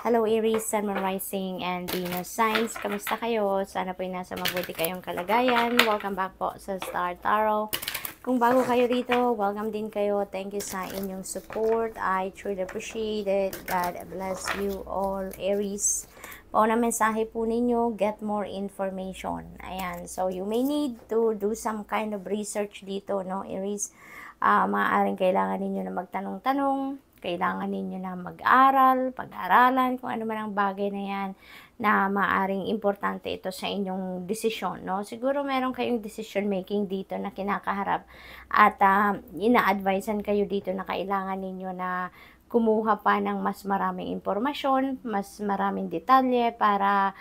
Hello Aries, Sun, Moon, Rising, and Venus signs. Kamusta kayo? Sana po ay nasa mabuti kayong kalagayan. Welcome back po sa Star Tarot. Kung bago kayo dito, welcome din kayo. Thank you sa inyong support. I truly appreciate it. God bless you all, Aries. Pauna mensahe po ninyo, get more information. Ayan, so you may need to do some kind of research dito, no, Aries. Maaaring kailangan ninyo na magtanong-tanong, kailangan ninyo na mag-aral, pag-aralan, kung ano man ang bagay na yan na maaaring importante ito sa inyong desisyon, no? Siguro meron kayong decision making dito na kinakaharap at ina-advisean kayo dito na kailangan ninyo na kumuha pa ng mas maraming impormasyon, mas maraming detalye para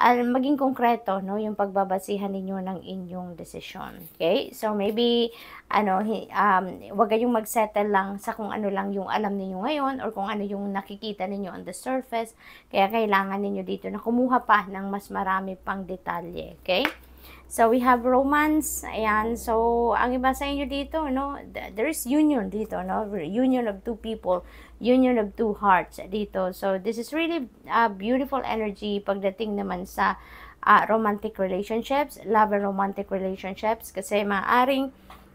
maging konkreto, no, yung pagbabasihan ninyo ng inyong desisyon. Okay? So, maybe, wag kayong mag-settle lang sa kung ano lang yung alam ninyo ngayon or kung ano yung nakikita ninyo on the surface. Kaya, kailangan ninyo dito na kumuha pa ng mas marami pang detalye. Okay? So, we have romance. Ayan. So, ang iba sa inyo dito, no, there is union dito, no? Union of two people. Union of two hearts dito. So, this is really a beautiful energy pagdating naman sa romantic relationships, love and romantic relationships. Kasi maaring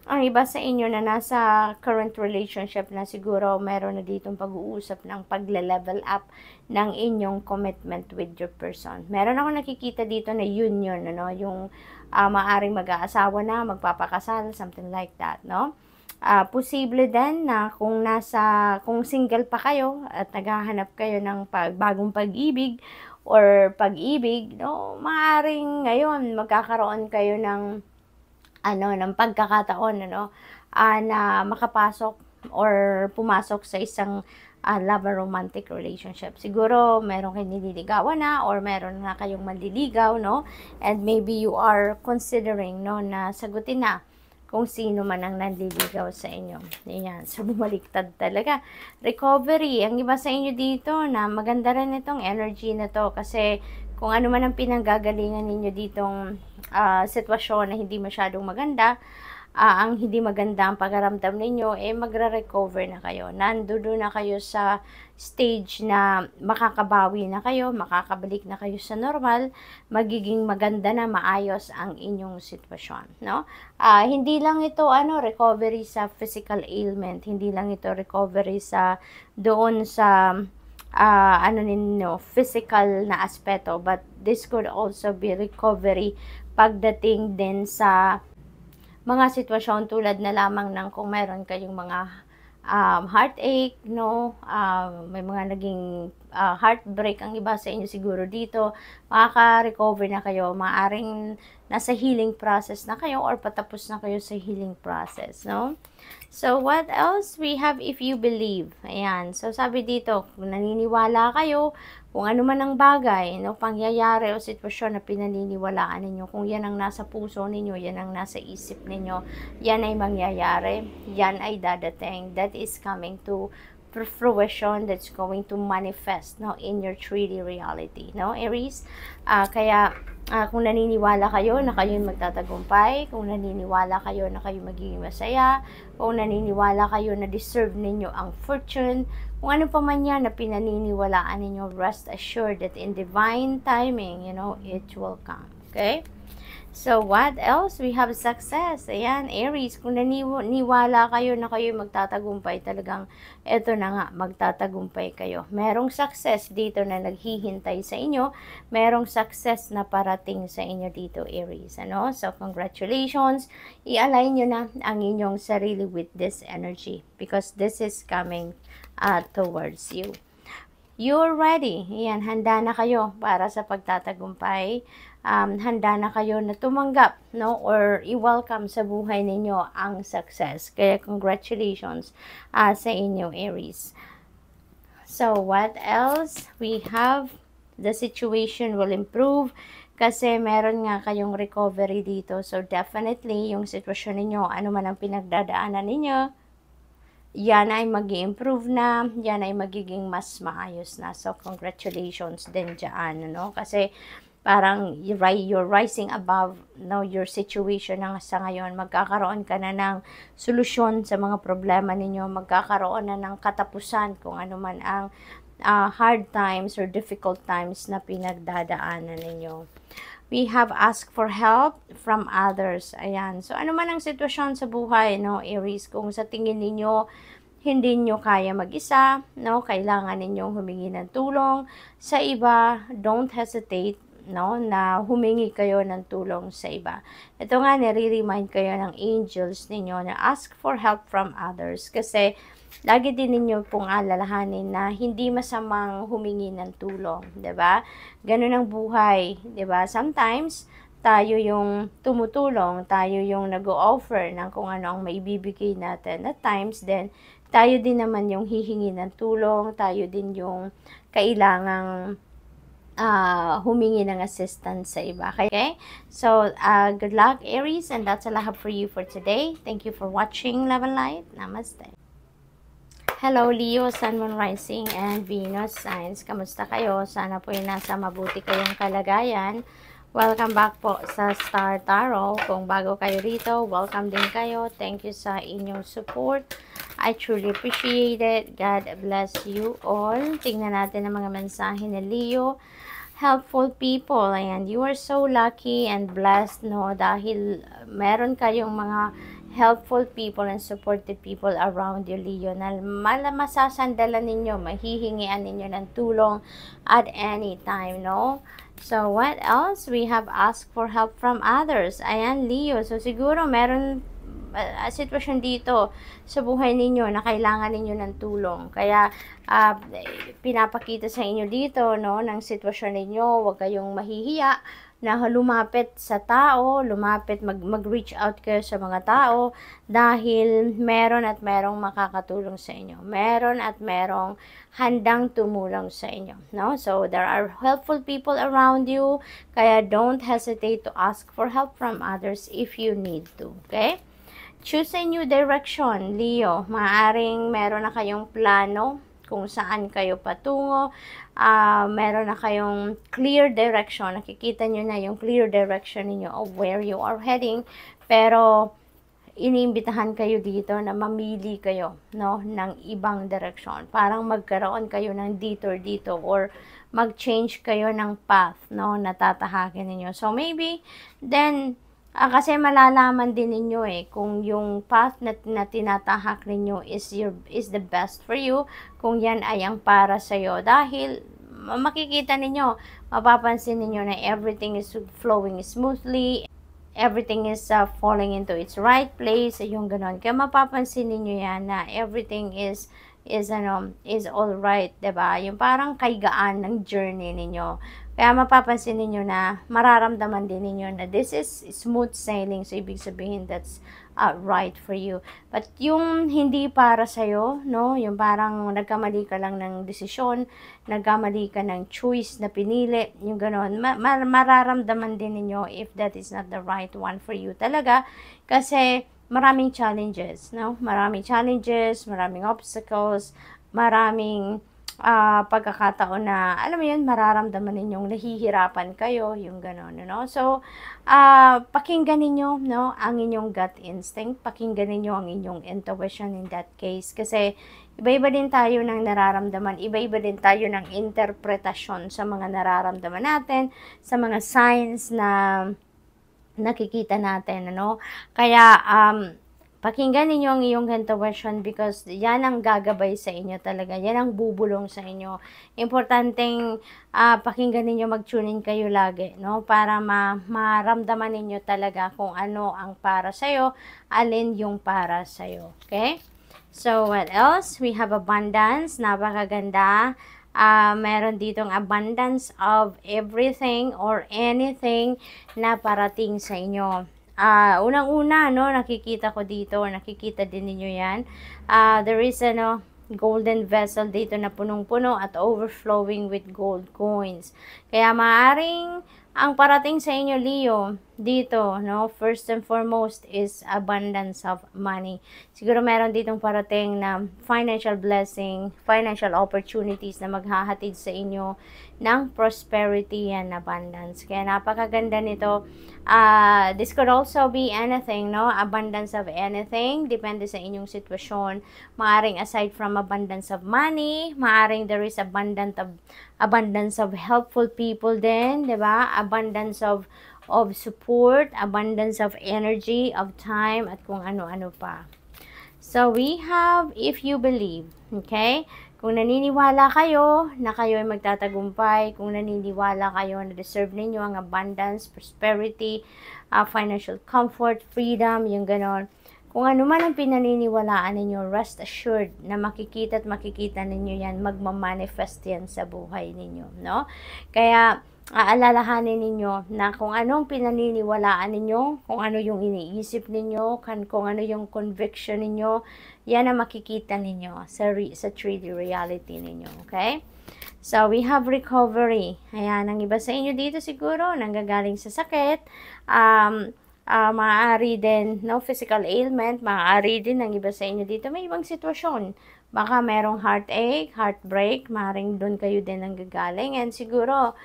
ang iba sa inyo na nasa current relationship na siguro meron na ditong pag-uusap ng pagle-level up ng inyong commitment with your person. Meron ako nakikita dito na union, ano, yung maaring mag-aasawa na, magpapakasal, something like that, no? Posible din na kung single pa kayo at naghahanap kayo ng bagong pag-ibig or pag-ibig, no, maaring ngayon magkakaroon kayo ng ng pagkakataon, na makapasok or pumasok sa isang love or romantic relationship. Siguro meron kayong nililigawan na or meron na kayong manliligaw, no? And maybe you are considering, no, na sagutin na kung sino man ang nanliligaw sa inyo. Ayan. So, bumaliktad talaga. Recovery. Ang iba sa inyo dito na maganda rin itong energy na to kasi kung ano man ang pinanggagalingan ninyo ditong sitwasyon na hindi masyadong maganda, ang hindi maganda ang pagaramdam ninyo, magre-recover na kayo. Nandoon na kayo sa stage na makakabawi na kayo, makakabalik na kayo sa normal, magiging maganda na, maayos ang inyong sitwasyon, no? Hindi lang ito recovery sa physical ailment, hindi lang ito recovery sa doon sa physical na aspeto, but this could also be recovery pagdating din sa mga sitwasyon tulad na lamang ng kung meron kayong mga heartache, no, may mga naging heartbreak ang iba sa inyo siguro dito, makaka-recover na kayo, maaring nasa healing process na kayo or patapos na kayo sa healing process, no? So, what else we have if you believe? Ayan. So, sabi dito, kung naniniwala kayo, kung ano man ang bagay, no, pangyayari o sitwasyon na pinaniniwalaan ninyo, kung yan ang nasa puso ninyo, yan ang nasa isip ninyo, yan ay mangyayari, yan ay dadating, that is coming to fruition, that's going to manifest, no, in your 3D reality, no, Aries? Kaya, kung naniniwala kayo na kayo magtatagumpay, kung naniniwala kayo na kayo magiging masaya, kung naniniwala kayo na deserve ninyo ang fortune, kung ano pa man yan na pinaniniwalaan ninyo, rest assured that in divine timing, it will come. Okay? So, what else? We have success. Ayan, Aries, kung naniwala kayo na kayo magtatagumpay, talagang eto na nga, magtatagumpay kayo. Merong success dito na naghihintay sa inyo. Merong success na parating sa inyo dito, Aries. So, congratulations. I-align nyo na ang inyong sarili with this energy because this is coming towards you. You're ready. Ayan, handa na kayo para sa pagtatagumpay. Handa na kayo na tumanggap, no, or i-welcome sa buhay ninyo ang success. Kaya congratulations sa inyo, Aries. So, what else? We have the situation will improve kasi meron nga kayong recovery dito. So, definitely, yung sitwasyon ninyo, ano man ang pinagdadaanan ninyo, yan ay mag-i-improve na, yan ay magiging mas maayos na. So, congratulations din dyan, no? Kasi, parang you're rising above, no, your situation na sa ngayon. Magkakaroon ka na ng solusyon sa mga problema ninyo. Magkakaroon na ng katapusan kung ano man ang hard times or difficult times na pinagdadaanan ninyo. We have asked for help from others. Ayan. So, ano man ang sitwasyon sa buhay, no, Aries, kung sa tingin ninyo, hindi nyo kaya mag-isa, no, kailangan ninyong humingi ng tulong sa iba, don't hesitate, no, na humingi kayo ng tulong sa iba. Ito nga, nire-remind kayo ng angels ninyo na ask for help from others. Kasi, lagi din ninyo pong alalahanin na hindi masamang humingi ng tulong, 'di ba? Ganun ang buhay, 'di ba? Sometimes tayo yung tumutulong, tayo yung nag-o-offer ng kung ano ang maibibigay natin. At times then tayo din naman yung hihingi ng tulong, tayo din yung kailangang humingi ng assistance sa iba. Okay? So, good luck, Aries, and that's all I have for you for today. Thank you for watching Love and Light. Namaste. Hello, Leo, Sun, Moon, Rising, and Venus signs. Kamusta kayo? Sana po yung nasa mabuti kayong kalagayan. Welcome back po sa Star Tarot. Kung bago kayo rito, welcome din kayo. Thank you sa inyong support. I truly appreciate it. God bless you all. Tingnan natin ang mga mensahe ni Leo. Helpful people, and you are so lucky and blessed, no? Dahil meron kayong mga helpful people and supportive people around you, Leo, na masasandalan ninyo, mahihingian ninyo ng tulong at any time, no? So, what else? We have asked for help from others. Ayan, Leo. So, siguro meron sitwasyon dito sa buhay ninyo na kailangan ninyo ng tulong. Kaya, pinapakita sa inyo dito, no, ng sitwasyon ninyo, huwag kayong mahihiya na lumapit sa tao, mag-reach out kayo sa mga tao dahil meron at merong makakatulong sa inyo. Meron at merong handang tumulong sa inyo, no? So, there are helpful people around you, kaya don't hesitate to ask for help from others if you need to, okay? Choose a new direction, Leo. Maaring meron na kayong plano kung saan kayo patungo, meron na kayong clear direction, nakikita nyo na yung clear direction niyo of where you are heading, pero iniimbitahan kayo dito na mamili kayo, no, ng ibang direction. Parang magkaroon kayo ng detour dito or mag-change kayo ng path, no, na tatahakin ninyo. So maybe then kasi malalaman din ninyo kung yung path na tinatahak ninyo is the best for you, kung yan ay ang para sa'yo. Dahil makikita ninyo, mapapansin ninyo na everything is flowing smoothly, everything is falling into its right place, yung ganon. Kaya mapapansin ninyo yan na everything is all right, 'di ba? Yung parang kaigaan ng journey ninyo. Kaya mapapansin ninyo na mararamdaman din ninyo na this is smooth sailing. So, ibig sabihin that's right for you. But yung hindi para sa'yo, no? Yung parang nagkamali ka lang ng desisyon, nagkamali ka ng choice na pinili, yung gano'n. Mararamdaman din ninyo if that is not the right one for you talaga. Kasi maraming challenges, no? Maraming challenges, maraming obstacles, maraming pagkakataon na, alam mo yun, mararamdaman ninyong nahihirapan kayo, yung gano'n, no? So, pakinggan ninyo, no, ang inyong gut instinct, pakinggan ninyo ang inyong intuition in that case, kasi iba-iba din tayo ng nararamdaman, iba-iba din tayo ng interpretasyon sa mga nararamdaman natin, sa mga signs na nakikita natin, ano? Kaya, pakinggan ninyo ang iyong intuition because yan ang gagabay sa inyo talaga. Yan ang bubulong sa inyo. Importanteng pakinggan ninyo, mag-tune in kayo lagi, no? Para maramdaman ninyo talaga kung ano ang para sa'yo, alin yung para sa'yo. Okay? So, what else? We have abundance. Napakaganda. Meron ditong abundance of everything or anything na parating sa inyo. Unang-una, no, nakikita ko dito, nakikita din ninyo yan. There is a golden vessel dito na punong-puno at overflowing with gold coins. Kaya maaring Ang parating sa inyo, Leo, dito, no, first and foremost is abundance of money. Siguro meron ditong parating na financial blessing, financial opportunities na maghahatid sa inyo ng prosperity and abundance. Kaya napakaganda nito. This could also be anything, no? Abundance of anything, depende sa inyong sitwasyon. Maaring aside from abundance of money, maaring there is abundance of helpful people din, 'di ba? Abundance of support, abundance of energy, of time, at kung ano-ano pa. So, we have, if you believe, okay? Kung naniniwala kayo na kayo ay magtatagumpay, kung naniniwala kayo na deserve ninyo ang abundance, prosperity, financial comfort, freedom, yung ganon. Kung ano man ang pinaniniwalaan ninyo, rest assured na makikita at makikita ninyo yan, magmamanifest yan sa buhay ninyo, no? Kaya, aalalahanin ninyo na kung anong pinaniniwalaan ninyo, kung ano yung iniisip ninyo, kung ano yung conviction ninyo, yan ang makikita ninyo sa 3D reality ninyo, okay? So, we have recovery. Ayan, ang iba sa inyo dito siguro, nanggagaling sa sakit, maaari din, no, physical ailment, maaari din ang iba sa inyo dito, may ibang sitwasyon. Baka merong heartache, heartbreak, maaaring doon kayo din nanggagaling, and siguro,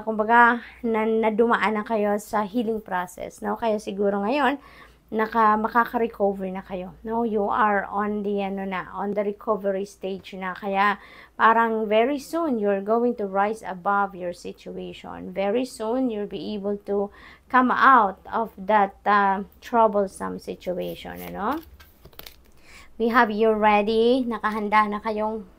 kumbaga, nadumaan na kayo sa healing process, no? Kaya siguro ngayon, makaka-recover na kayo, no? You are on the, on the recovery stage na, kaya parang very soon, you're going to rise above your situation. Very soon, you'll be able to come out of that troublesome situation, ano? We have you ready, nakahanda na kayong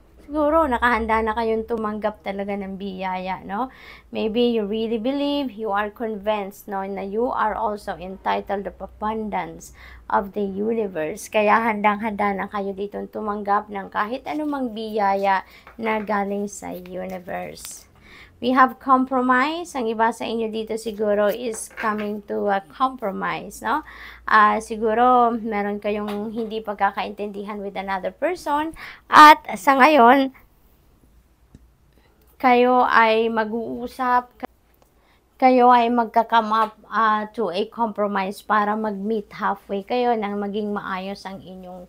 tumanggap talaga ng biyaya, no? Maybe you really believe, you are convinced, no, na you are also entitled of abundance of the universe. Kaya handang-handa na kayo dito tumanggap ng kahit anumang biyaya na galing sa universe. We have compromise. Ang iba sa inyo dito siguro is coming to a compromise, no? Siguro meron kayong hindi pagkakaintindihan with another person, at sa ngayon, kayo ay mag-uusap, kayo ay magka-come up to a compromise para mag-meet halfway kayo nang maging maayos ang inyong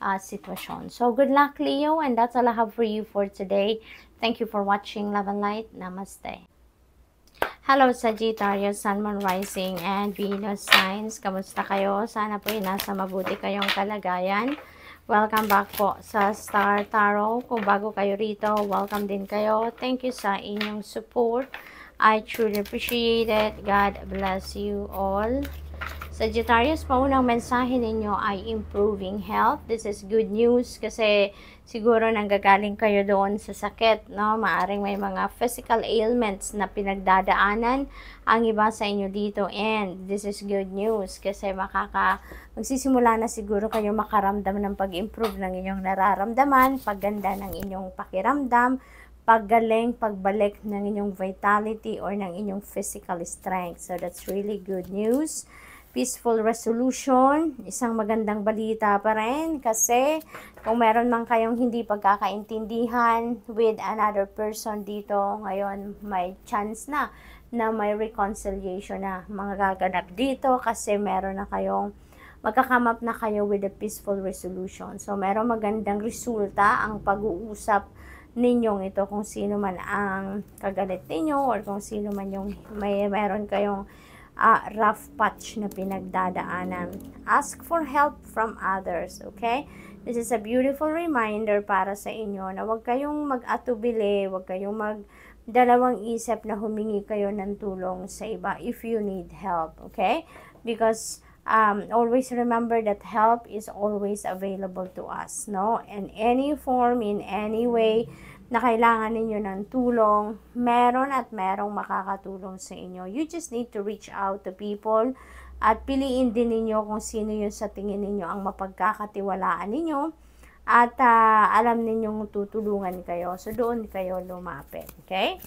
sitwasyon. So, good luck, Leo, and that's all I have for you for today. Thank you for watching. Love and light. Namaste. Hello, Sagittarius, Sun, Moon, Rising, and Venus signs. Kamusta kayo? Sana po nasa mabuti kayong kalagayan. Welcome back po sa Star Tarot. Kung bago kayo rito, welcome din kayo. Thank you sa inyong support. I truly appreciate it. God bless you all. Sagittarius, paunang mensahe ninyo ay improving health. This is good news kasi siguro nanggagaling kayo doon sa sakit, no? Maaring may mga physical ailments na pinagdadaanan ang iba sa inyo dito, and this is good news kasi magsisimula na siguro kayo makaramdam ng pag-improve ng inyong nararamdaman, pagganda ng inyong pakiramdam, paggaling, pagbalik ng inyong vitality or ng inyong physical strength. So that's really good news. Peaceful resolution, isang magandang balita pa rin kasi kung meron man kayong hindi pagkakaintindihan with another person dito, ngayon may chance na may reconciliation na mga gaganap dito kasi meron na kayong magka-come up na kayo with a peaceful resolution. So meron magandang resulta ang pag-uusap ninyong ito, kung sino man ang kagalit ninyo or kung sino man yung meron kayong rough patch na pinagdadaanan. Ask for help from others, okay? This is a beautiful reminder para sa inyo na huwag kayong mag-atubili, huwag kayong magdalawang isip na humingi kayo ng tulong sa iba if you need help, okay? Because always remember that help is always available to us, no? In any form, in any way na kailangan ninyo ng tulong, meron at merong makakatulong sa inyo. You just need to reach out to people at piliin din ninyo kung sino yung sa tingin ninyo ang mapagkakatiwalaan ninyo at alam ninyong tutulungan kayo. So, doon kayo lumapit. Okay?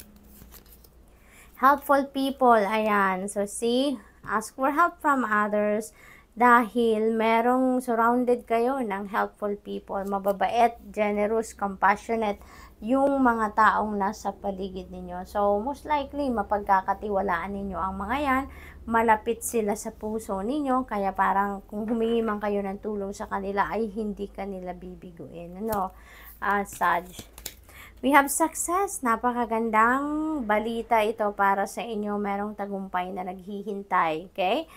Helpful people. Ayan. So, see, ask for help from others dahil merong surrounded kayo ng helpful people. Mababait, generous, compassionate, yung mga taong nasa paligid ninyo. So, most likely, mapagkakatiwalaan ninyo ang mga yan, malapit sila sa puso ninyo, kaya parang kung humingi man kayo ng tulong sa kanila, ay hindi kanila bibiguin. Ano? Sag. We have success. Napakagandang balita ito para sa inyo. Merong tagumpay na naghihintay. Okay?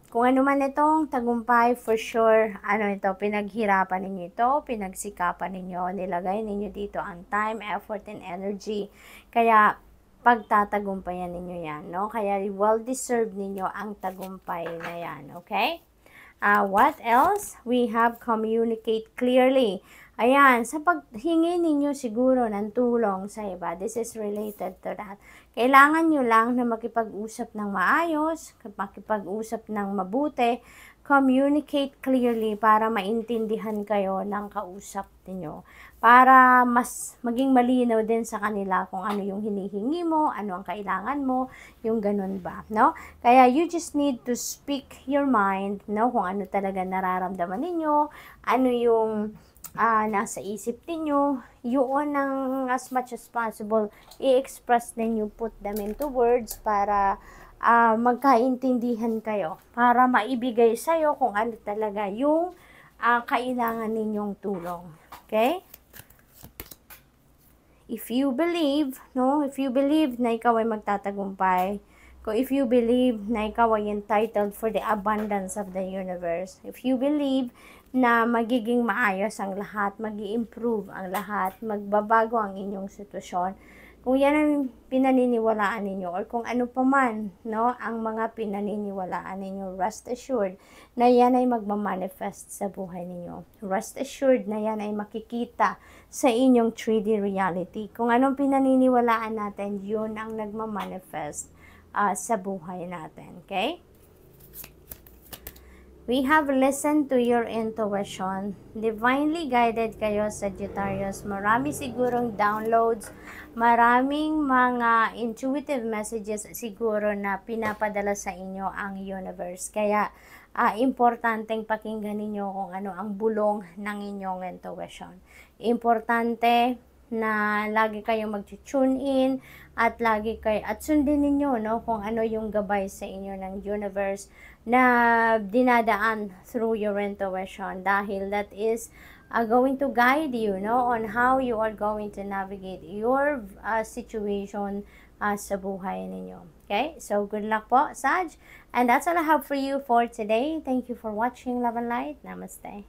Kung ano man itong tagumpay, for sure, pinaghirapan ninyo ito, pinagsikapan ninyo, nilagay ninyo dito ang time, effort, and energy. Kaya, pagtatagumpayan ninyo yan, no? Kaya, well-deserved ninyo ang tagumpay na yan, okay? What else? We have communicate clearly. Ayan, sa paghingi ninyo siguro ng tulong sa iba, this is related to that. Kailangan nyo lang na makipag-usap ng maayos, makipag-usap ng mabuti, communicate clearly para maintindihan kayo ng kausap niyo. Para mas maging malinaw din sa kanila kung ano yung hinihingi mo, ano ang kailangan mo, yung ganun ba, no? Kaya you just need to speak your mind, no? Kung ano talaga nararamdaman ninyo, ano yung nasa isip ninyo, yun ang as much as possible, i-express ninyo, put them into words para magkaintindihan kayo, para maibigay sa'yo kung ano talaga yung kailangan ninyong tulong. Okay? If you believe, no? If you believe na ikaw ay magtatagumpay, if you believe na ikaw ay entitled for the abundance of the universe, if you believe na magiging maayos ang lahat, magi-improve ang lahat, magbabago ang inyong sitwasyon, kung yan ang pinaniniwalaan ninyo or kung ano pa man, no, ang mga pinaniniwalaan ninyo, rest assured na yan ay magmamanifest sa buhay ninyo. Rest assured na yan ay makikita sa inyong 3D reality. Kung anong pinaniniwalaan natin, yun ang nagmamanifest sa buhay natin. Okay? We have listened to your intuition. Divinely guided kayo, Sagittarius. Marami sigurong downloads, maraming mga intuitive messages siguro na pinapadala sa inyo ang universe. Kaya, importanteng pakinggan ninyo kung ano ang bulong ng inyong intuition. Importante na lagi kayong mag-tune in at sundin ninyo, no, kung ano yung gabay sa inyo ng universe na dinadaan through your intuition, dahil that is going to guide you, no, on how you are going to navigate your situation sa buhay ninyo. Okay? So, good luck po, Sag. And that's all I have for you for today. Thank you for watching. Love and light. Namaste.